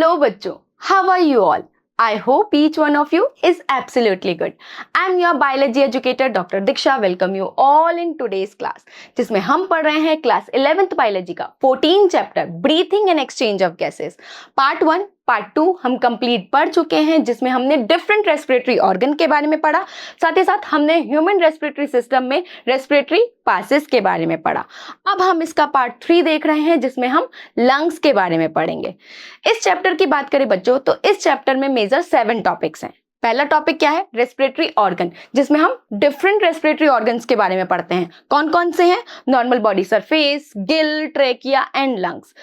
Hello बच्चों, how are you all? I hope each one of you is absolutely good. I'm your biology educator Dr. Diksha. Welcome you all in today's class, जिसमें हम पढ़ रहे हैं class 11th biology का 14 chapter breathing and exchange of gases. Part 1 part 2 हम complete पढ़ चुके हैं, जिसमें हमने डिफरेंट रेस्पिरेटरी ऑर्गन के बारे में पढ़ा, साथ ही साथ हमने ह्यूमन रेस्पिरेटरी सिस्टम में रेस्पिरेटरी पासेस के बारे में पढ़ा। अब हम इसका पार्ट 3 देख रहे हैं, जिसमें हम लंग्स के बारे में पढ़ेंगे। इस चैप्टर की बात करें बच्चों, तो इस चैप्टर में मेजर 7 टॉपिक्स हैं। पहला टॉपिक क्या है? रेस्पिरेटरी ऑर्गन, जिसमें हम डिफरेंट रेस्पिरेटरी ऑर्गन्स के बारे में पढ़ते हैं। कौन कौन से हैं? Normal body surface, Gill, trachea and lungs.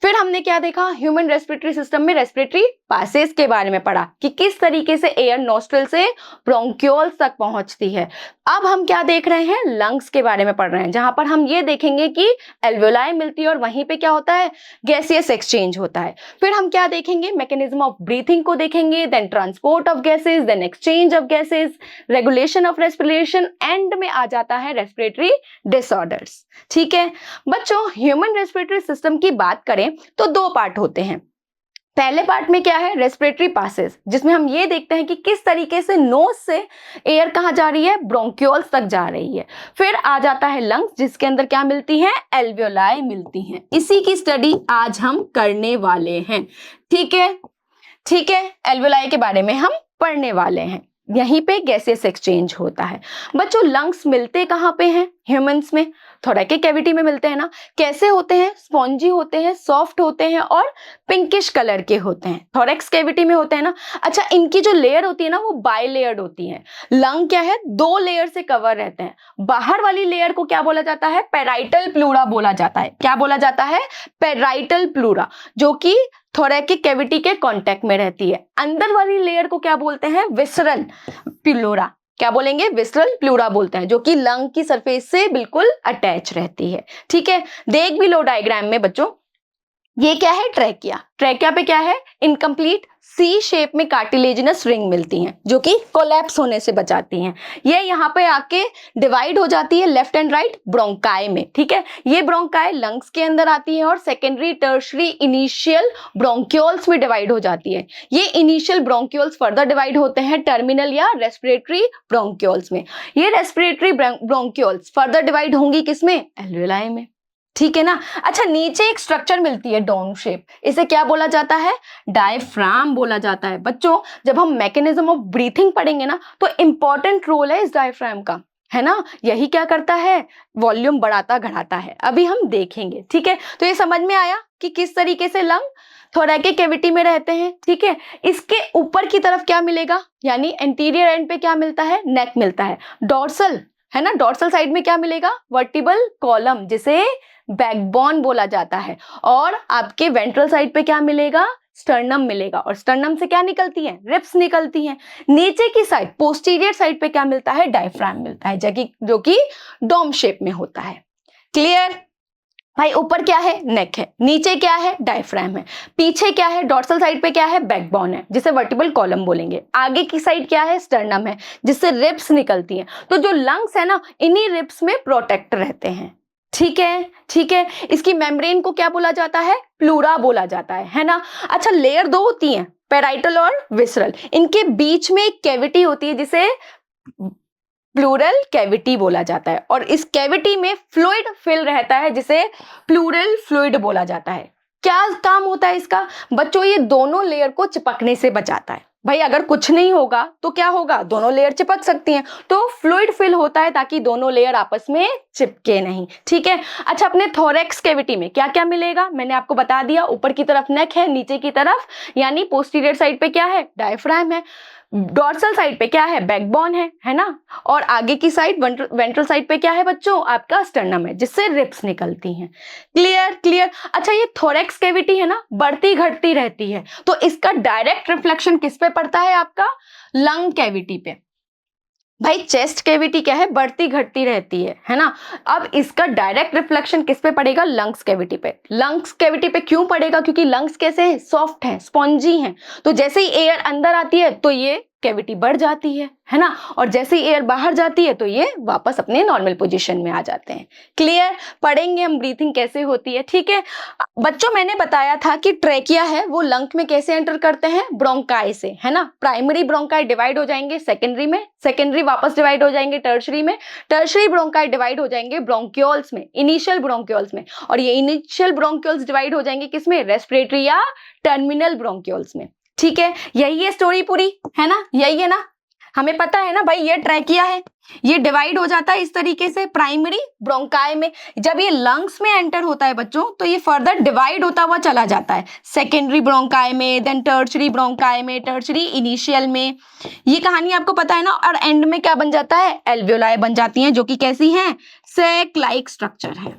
फिर हमने क्या देखा? ह्यूमन रेस्पिरेटरी सिस्टम में रेस्पिरेटरी पासेस के बारे में पढ़ा कि किस तरीके से एयर नॉस्ट्रल से ब्रोंक्यूल्स तक पहुंचती है। अब हम क्या देख रहे हैं? लंग्स के बारे में पढ़ रहे हैं, जहां पर हम ये देखेंगे कि एल्वेलाई मिलती है और वहीं पे क्या होता है? गैसियस एक्सचेंज होता है। फिर हम क्या देखेंगे? मैकेनिज्म ऑफ ब्रीथिंग को देखेंगे, then transport of gases, then exchange of gases, regulation of respiration, and में आ जाता है रेस्पिरेटरी डिसऑर्डर्स। ठीक है बच्चों, ह्यूमन रेस्पिरेटरी सिस्टम की बात करें तो 2 पार्ट होते हैं। पहले पार्ट में क्या है? रेस्पिरेटरी पासेस, जिसमें हम ये देखते हैं कि किस तरीके से नोज से एयर कहाँ जा रही है? ब्रोंक्यूल्स तक जा रही है। फिर आ जाता है लंग्स, जिसके अंदर क्या मिलती है? एल्वियोलाई मिलती हैं। इसी की स्टडी आज हम करने वाले हैं। ठीक है, एल्वियोलाई के बारे में हम पढ़ने वाले हैं। यहीं पे गैसेस एक्सचेंज होता है। बच्चों, लंग्स मिलते कहाँ पे हैं? ह्यूमंस में थोरैकिक कैविटी में मिलते हैं ना। कैसे होते हैं? स्पॉन्जी होते हैं, सॉफ्ट होते हैं और पिंकिश कलर के होते हैं। थोरैक्स कैविटी में होते हैं ना। अच्छा, इनकी जो लेयर होती है ना, वो बाई लेयर्ड होती है। लंग क्या है? 2 लेयर से कवर रहते हैं। बाहर वाली लेयर को क्या बोला जाता है? पेराइटल प्लूरा बोला जाता है। क्या बोला जाता है? पेराइटल प्लूरा, जो कि थोरैकिक कैविटी के कांटेक्ट में रहती है। अंदर वाली लेयर को क्या बोलते हैं? Visceral pleura. क्या बोलेंगे? विसरल प्लूरा बोलते हैं, जो कि लंग की सरफेस से बिल्कुल अटैच रहती है। ठीक है, देख भी लो डायग्राम में बच्चों। ये क्या है? ट्रैकिया। ट्रैकिया पे क्या है? इनकम्प्लीट सी शेप में कार्टिलेजिनस रिंग मिलती हैं, जो कि कोलैप्स होने से बचाती हैं। ये यहाँ पे आके डिवाइड हो जाती है लेफ्ट एंड राइट ब्रोंकाई में। ठीक है, ये ब्रोंकाई लंग्स के अंदर आती है और सेकेंडरी, टर्शरी, इनिशियल ब्रोंक्यूल्स में डिवाइड हो जाती है। ये इनिशियल ब्रोंक्यूल्स फर्दर डिवाइड होते हैं टर्मिनल या रेस्पिरेटरी ब्रोंक्यूल्स में। ये रेस्पिरेटरी ब्रोंक्यूल्स फर्दर डिवाइड होंगी किसमें? एल्वियोलाई में। ठीक है ना। अच्छा, नीचे एक स्ट्रक्चर मिलती है डोम शेप, इसे क्या बोला जाता है? डायफ्राम बोला जाता है। बच्चों, जब हम मैकेनिज्म ऑफ ब्रीथिंग पढ़ेंगे ना, तो इंपॉर्टेंट रोल है इस डायफ्राम का, है ना। यही क्या करता है? वॉल्यूम बढ़ाता घटाता है। अभी हम देखेंगे। ठीक है, तो ये समझ में आया कि किस तरीके से लंग थोरैकिक कैविटी में रहते हैं। ठीक है, इसके ऊपर की तरफ क्या मिलेगा? यानी एंटीरियर एंड पे क्या मिलता है? नेक मिलता है। डॉर्सल, है ना, डॉर्सल साइड में क्या मिलेगा? वर्टिबल कॉलम, जिसे बैकबोन बोला जाता है। और आपके वेंट्रल साइड पे क्या मिलेगा? स्टर्नम मिलेगा। और स्टर्नम से क्या निकलती है? रिब्स निकलती हैं। नीचे की साइड, पोस्टीरियर साइड पे क्या मिलता है? डायफ्राम मिलता है, जो कि डोम शेप में होता है। क्लियर भाई? ऊपर क्या है? नेक है। नीचे क्या है? डायफ्राम है। पीछे क्या है? डॉर्सल साइड पे क्या है? बैकबोन है, जिसे वर्टिबल कॉलम बोलेंगे। आगे की साइड क्या है? स्टर्नम है, जिससे रिब्स निकलती हैं। तो जो लंग्स है ना, इन्हीं रिब्स में प्रोटेक्ट रहते हैं। ठीक है, इसकी मेम्ब्रेन को क्या बोला जाता है? प्लूरा बोला जाता है ना। अच्छा, लेयर 2 होती हैं, पेराइटल और विसरल। इनके बीच में एक कैविटी होती है, जिसे प्लूरल कैविटी बोला जाता है। और इस कैविटी में फ्लूइड फिल रहता है, जिसे प्लूरल फ्लूइड बोला जाता है। क्या काम होता है इसका? बच्चों, ये दोनों लेयर को चिपकने से बचाता है। भाई, अगर कुछ नहीं होगा तो क्या होगा? दोनों लेयर चिपक सकती हैं। तो फ्लूइड फिल होता है ताकि दोनों लेयर आपस में चिपके नहीं। ठीक है। अच्छा, अपने थोरैक्स कैविटी में क्या क्या मिलेगा? मैंने आपको बता दिया। ऊपर की तरफ नेक है, नीचे की तरफ यानी पोस्टीरियर साइड पे क्या है? डायफ्राम है। डॉर्सल साइड पे क्या है? बैकबोन है ना। और आगे की साइड वेंट्रल साइड पे क्या है बच्चों? आपका स्टर्नम है, जिससे रिब्स निकलती हैं। क्लियर। अच्छा, ये थोरैक्स कैविटी है ना, बढ़ती घटती रहती है, तो इसका डायरेक्ट रिफ्लेक्शन किस पे पड़ता है? आपका लंग कैविटी पे। भाई, चेस्ट कैविटी क्या है? बढ़ती घटती रहती है ना। अब इसका डायरेक्ट रिफ्लेक्शन किस पे पड़ेगा? लंग्स कैविटी पे। लंग्स कैविटी पे क्यों पड़ेगा? क्योंकि लंग्स कैसे हैं? सॉफ्ट हैं, स्पॉन्जी हैं। तो जैसे ही एयर अंदर आती है तो ये कैविटी बढ़ जाती है ना, और जैसे ही एयर बाहर जाती है तो ये वापस अपने नॉर्मल पोजीशन में आ जाते हैं। क्लियर? पढ़ेंगे हम ब्रीथिंग कैसे होती है, ठीक है बच्चों। मैंने बताया था कि ट्रेकिया है वो लंग में कैसे एंटर करते हैं, ब्रोंकाई से, है ना। प्राइमरी ब्रोंकाई डिवाइड हो जाएंगे सेकेंडरी में, सेकेंडरी वापस डिवाइड हो जाएंगे टर्शरी में, टर्शरी ब्रोंकाई डिवाइड हो जाएंगे ब्रोंक्यूल्स में, इनिशियल ब्रोंक्यूल्स में, और ये इनिशियल ब्रोंक्यूल्स डिवाइड हो जाएंगे किसमें, रेस्पिरेटरी या टर्मिनल ब्रोंक्यूल्स में। ठीक है, यही है स्टोरी पूरी, है ना, यही है ना। हमें पता है ना भाई, ये ट्रैकिया है, ये डिवाइड हो जाता है इस तरीके से प्राइमरी ब्रोंकाई में। जब ये लंग्स में एंटर होता है बच्चों तो ये फर्दर डिवाइड होता हुआ चला जाता है सेकेंडरी ब्रोंकाई में, देन टर्शरी ब्रोंकाई में, टर्शरी इनिशियल में। ये कहानी आपको पता है ना। और एंड में क्या बन जाता है, एल्वियोलाई बन जाती हैं, जो कि कैसी हैं, सैक लाइक स्ट्रक्चर है।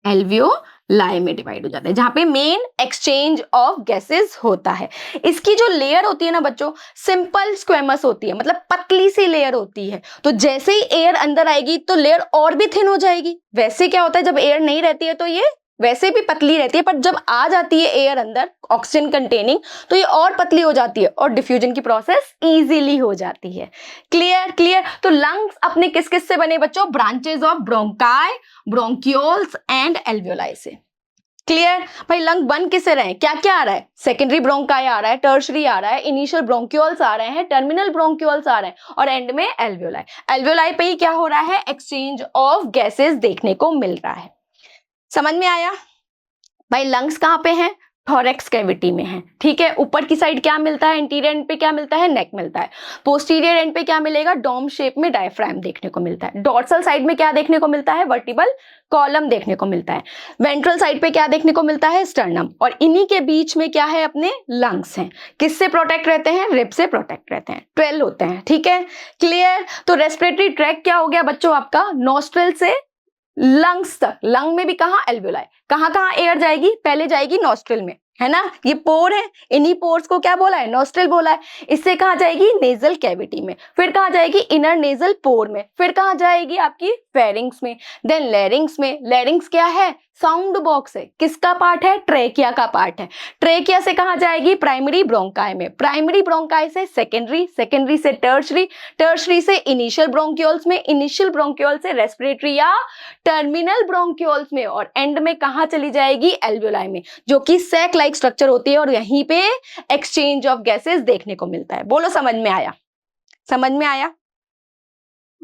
एल्वियोलाई में डिवाइड हो जाता है, जहां पे मेन एक्सचेंज ऑफ गैसेस होता है। इसकी जो लेयर होती है ना बच्चों, सिंपल स्क्वेमस होती है, मतलब पतली सी लेयर होती है। तो जैसे ही एयर अंदर आएगी तो लेयर और भी थिन हो जाएगी। वैसे क्या होता है, जब एयर नहीं रहती है तो ये वैसे भी पतली रहती है, पर जब आ जाती है एयर अंदर ऑक्सीजन कंटेनिंग तो ये और पतली हो जाती है और डिफ्यूजन की प्रोसेस इजीली हो जाती है। क्लियर? क्लियर। तो लंग्स अपने किस किस से बने बच्चों, branches of bronchi, bronchioles and alveoli से। क्लियर भाई, लंग बन किससे रहे हैं, क्या क्या आ रहा है, सेकेंडरी ब्रोंकाई आ रहा है, टर्शरी आ रहा है, इनिशियल ब्रोंक्यूल्स आ रहे हैं, टर्मिनल ब्रोंक्यूल्स आ रहे हैं, और एंड में एल्वियोलाई। एल्वियोलाई पे ही क्या हो रहा है, एक्सचेंज ऑफ गैसेस देखने को मिल रहा है। समझ में आया भाई? लंग्स कहाँ पे हैं, थोरैक्स कैविटी में है, ठीक है। ऊपर की साइड क्या मिलता है, इंटीरियर एंड पे क्या मिलता है, नेक मिलता है। पोस्टीरियर एंड पे क्या मिलेगा, डोम शेप में डायफ्राम देखने को मिलता है। डॉर्सल साइड में क्या देखने को मिलता है, वर्टिबल कॉलम देखने को मिलता है। वेंट्रल साइड पे क्या देखने को मिलता है, स्टर्नम। और इन्हीं के बीच में क्या है, अपने लंग्स हैं। किससे प्रोटेक्ट रहते हैं, रिब से प्रोटेक्ट रहते हैं, 12 होते हैं, ठीक है। क्लियर। तो रेस्पिरेटरी ट्रैक क्या हो गया बच्चों आपका, नॉस्ट्रल से लंग्स तक। लंग में भी कहाँ, एल्वियोलाई। कहाँ कहाँ एयर जाएगी, पहले जाएगी नॉस्ट्रल में, है ना। ये पोर है, इन्हीं पोर्स को क्या बोला है, नॉस्ट्रल बोला है। इससे कहाँ जाएगी, नेजल कैविटी में। फिर कहाँ जाएगी, इनर नेजल पोर में। फिर कहाँ जाएगी आपकी, फेरिंग्स में, देन लैरिंग्स में। लैरिंग्स क्या है, साउंड बॉक्स है। किसका पार्ट है, ट्रेकिया का पार्ट है। ट्रेकिया से कहाँ जाएगी, प्राइमरी ब्रोंकाई में। प्राइमरी ब्रोंकाई से सेकेंडरी, सेकेंडरी से टर्शरी, टर्शरी से इनिशियल ब्रोंक्यूल्स में, इनिशियल ब्रोंक्यूल से रेस्पिरेटरी या टर्मिनल ब्रोंक्यूल्स में, और एंड में कहाँ चली जाएगी, एल्वियोलाई में, जो कि सैक लाइक स्ट्रक्चर होती है। और यहीं पे एक्सचेंज ऑफ गैसेस देखने को मिलता है। बोलो समझ में आया, समझ में आया।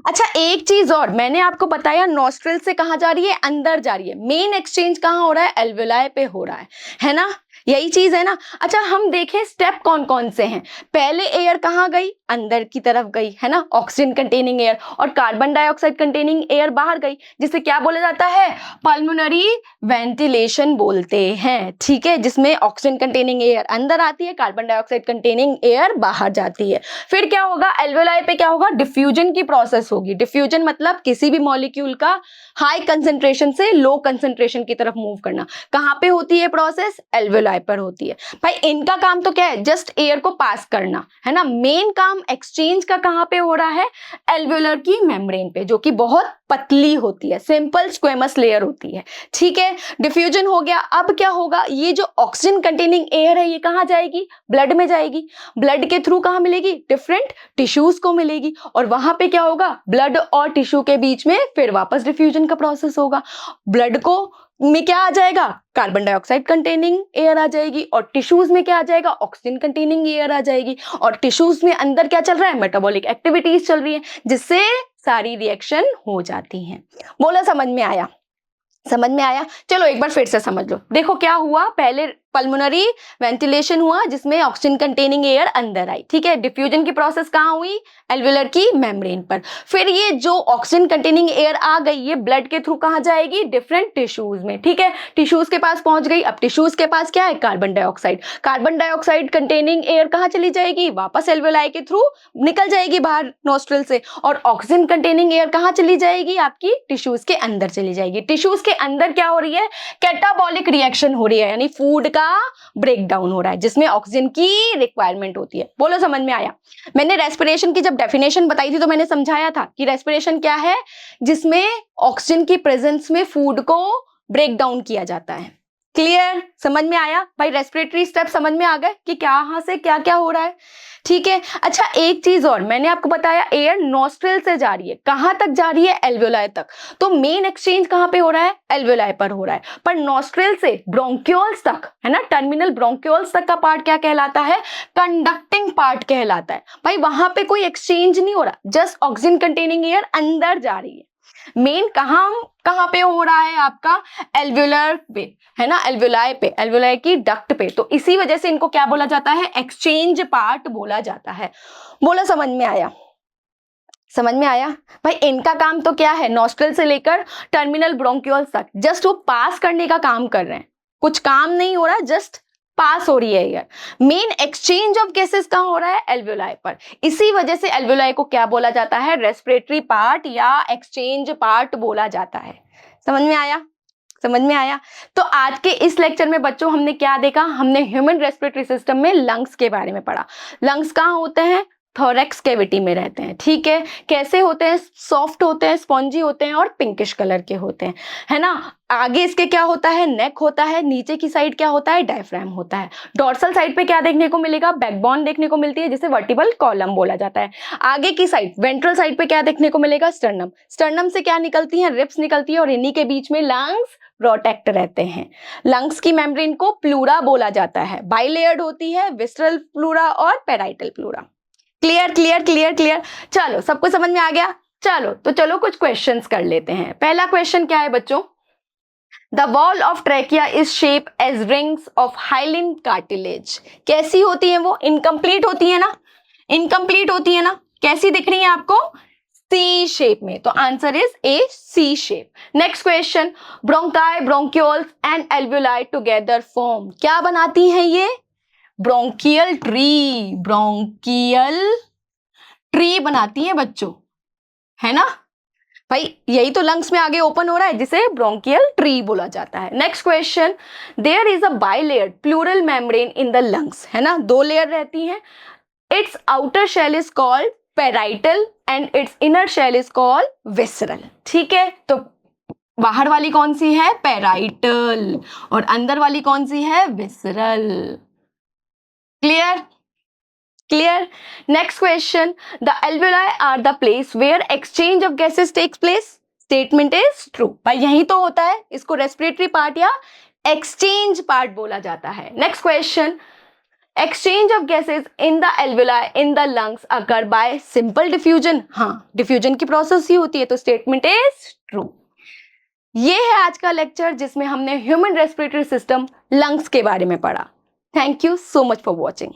अच्छा एक चीज और, मैंने आपको बताया नॉस्ट्रल से कहां जा रही है, अंदर जा रही है। मेन एक्सचेंज कहां हो रहा है, एल्वियोलाई पे हो रहा है ना। यही चीज है ना। अच्छा हम देखें स्टेप कौन कौन से हैं। पहले एयर कहां गई, अंदर की तरफ गई, है ना, ऑक्सीजन कंटेनिंग एयर, और कार्बन डाइऑक्साइड कंटेनिंग एयर बाहर गई, जिसे क्या बोला जाता है, पल्मोनरी वेंटिलेशन बोलते हैं, ठीक है। जिसमें ऑक्सीजन कंटेनिंग एयर अंदर आती है, कार्बन डाइऑक्साइड कंटेनिंग एयर बाहर जाती है। फिर क्या होगा, एल्वियोलाई पे क्या होगा, डिफ्यूजन की प्रोसेस होगी। डिफ्यूजन मतलब किसी भी मॉलिक्यूल का हाई कंसेंट्रेशन से लो कंसेंट्रेशन की तरफ मूव करना। कहां पे होती है प्रोसेस, एल्वियोलाई पर होती है। भाई इनका काम तो क्या है, जस्ट एयर को पास करना, है ना। मेन काम एक्सचेंज का कहां पे हो रहा है, एल्वियोलर की मेम्ब्रेन पे, जो कि बहुत पतली होती है, सिंपल स्क्वेमस लेयर होती है, ठीक है। डिफ्यूजन हो गया। अब क्या होगा, ये जो ऑक्सीजन कंटेनिंग एयर है ये कहां जाएगी, ब्लड में जाएगी। ब्लड के थ्रू कहां मिलेगी, डिफरेंट टिश्यूज को मिलेगी, और वहां पे क्या होगा, ब्लड और टिश्यू के बीच में फिर वापस डिफ्यूजन का प्रोसेस होगा। ब्लड को में क्या आ जाएगा, कार्बन डाइऑक्साइड कंटेनिंग एयर आ जाएगी, और टिश्यूज में क्या आ जाएगा, ऑक्सीजन कंटेनिंग एयर आ जाएगी। और टिश्यूज में अंदर क्या चल रहा है, मेटाबॉलिक एक्टिविटीज चल रही है, जिससे सारी रिएक्शन हो जाती हैं। बोला समझ में आया, समझ में आया। चलो एक बार फिर से समझ लो। देखो क्या हुआ, पहले पल्मोनरी वेंटिलेशन हुआ जिसमें ऑक्सीजन कंटेनिंग एयर अंदर आई, ठीक है। डिफ्यूजन की प्रोसेस कहाँ हुई, एल्वियोलर की मेम्ब्रेन पर। फिर ये जो ऑक्सीजन कंटेनिंग एयर आ गई, ये ब्लड के थ्रू कहाँ जाएगी, डिफरेंट टिश्यूज में, ठीक है। टिश्यूज के पास पहुंच गई। अब टिश्यूज के पास क्या है, carbon dioxide. Carbon dioxide containing air कहाँ चली जाएगी, वापस एल्वियोलाई के थ्रू निकल जाएगी बाहर नोस्ट्रल से। और ऑक्सीजन कंटेनिंग एयर कहाँ चली जाएगी, आपकी टिश्यूज के अंदर चली जाएगी। टिश्यूज के अंदर क्या हो रही है, कैटाबॉलिक रिएक्शन हो रही है, यानी फूड का ब्रेक डाउन हो रहा है, जिसमें ऑक्सीजन की रिक्वायरमेंट होती है। बोलो समझ में आया। मैंने रेस्पिरेशन की जब डेफिनेशन बताई थी तो मैंने समझाया था कि रेस्पिरेशन क्या है, जिसमें ऑक्सीजन की प्रेजेंस में फूड को ब्रेक डाउन किया जाता है, क्लियर, समझ में आया भाई? रेस्पिरेटरी स्टेप समझ में आ गए कि कहाँ से क्या क्या हो रहा है, ठीक है। अच्छा, एक चीज और, मैंने आपको बताया एयर नॉस्ट्रिल से जा रही है, कहां तक जा रही है? एल्वेओलाई तक। तो मेन एक्सचेंज कहां पे हो रहा है? एल्वेओलाई पर हो रहा है। पर नॉस्ट्रिल से ब्रोंक्यूल्स तक, है ना, टर्मिनल ब्रोंक्यूल्स तक का पार्ट क्या कहलाता है? कंडक्टिंग पार्ट कहलाता है। भाई वहां पे कोई एक्सचेंज नहीं हो रहा, जस्ट ऑक्सीजन कंटेनिंग एयर अंदर जा रही है। मेन कहां पे हो रहा है आपका? एल्वेओलर पे, है ना, एल्वेओलाई पे, एल्वेओलाई की डक्ट पे। तो इसी वजह से इनको क्या बोला जाता है? एक्सचेंज पार्ट बोला जाता है। बोला समझ में आया? समझ में आया भाई? इनका काम तो क्या है? नॉस्ट्रल से लेकर टर्मिनल ब्रोंक्यूल्स तक जस्ट वो पास करने का काम कर रहे हैं, कुछ काम नहीं हो रहा, जस्ट पास हो रही है air. Main exchange of gases कहां हो रहा है? एल्वेओलाई पर। इसी वजह से एल्वेओलाई को क्या बोला जाता है? रेस्पिरेटरी पार्ट या एक्सचेंज पार्ट बोला जाता है। समझ में आया? समझ में आया? तो आज के इस लेक्चर में बच्चों हमने क्या देखा? हमने ह्यूमन रेस्पिरेटरी सिस्टम में लंग्स के बारे में पढ़ा। लंग्स कहाँ होते हैं? थोरैक्स कैविटी में रहते हैं, ठीक है। कैसे होते हैं? सॉफ्ट होते हैं, स्पॉन्जी होते हैं और पिंकिश कलर के होते हैं, है ना। आगे इसके क्या होता है? नेक होता है। नीचे की साइड क्या होता है? डायफ्राम होता है। डोर्सल साइड पे क्या देखने को मिलेगा? बैकबोन देखने को मिलती है, जिसे वर्टिबल कॉलम बोला जाता है। आगे की साइड वेंट्रल साइड पे क्या देखने को मिलेगा? स्टर्नम। स्टर्नम से क्या निकलती है? रिब्स निकलती है और इन्हीं के बीच में लंग्स प्रोटेक्ट रहते हैं। लंग्स की मेम्ब्रेन को प्लूरा बोला जाता है। बाइलेयर्ड होती है, विस्ट्रल प्लूरा और parietal pleura. Clear clear clear clear. चलो, सबको समझ में आ गया? चलो कुछ क्वेश्चंस कर लेते हैं। पहला क्वेश्चन क्या है बच्चों? The wall of trachea is shape as rings of hyaline cartilage. कैसी होती है वो? इनकम्प्लीट होती है ना, इनकम्प्लीट होती है ना। कैसी दिख रही है आपको? सी शेप में। तो answer is A, C shape. Next question, bronchi, bronchioles and alveoli together form. क्या बनाती हैं ये? ब्रोंकियल ट्री, ब्रोंकियल ट्री बनाती है बच्चों, है ना भाई? यही तो लंग्स में आगे ओपन हो रहा है, जिसे ब्रोंकियल ट्री बोला जाता है। Next question, there is a bilayered pleural membrane in the lungs, है ना, दो लेयर रहती हैं। Its outer shell is called parietal and its inner shell is called visceral, ठीक है। तो बाहर वाली कौन सी है? पेराइटल, और अंदर वाली कौन सी है? Visceral. Clear clear. Next question, the alveoli are the place where exchange of gases takes place. Statement is true. भाई यही तो होता है, इसको रेस्पिरेटरी पार्ट या एक्सचेंज पार्ट बोला जाता है। Next question, exchange of gases in the alveoli in the lungs occur by simple diffusion. हाँ, डिफ्यूजन की प्रोसेस ही होती है, तो स्टेटमेंट इज ट्रू। ये है आज का लेक्चर, जिसमें हमने ह्यूमन रेस्पिरेटरी सिस्टम लंग्स के बारे में पढ़ा। Thank you so much for watching.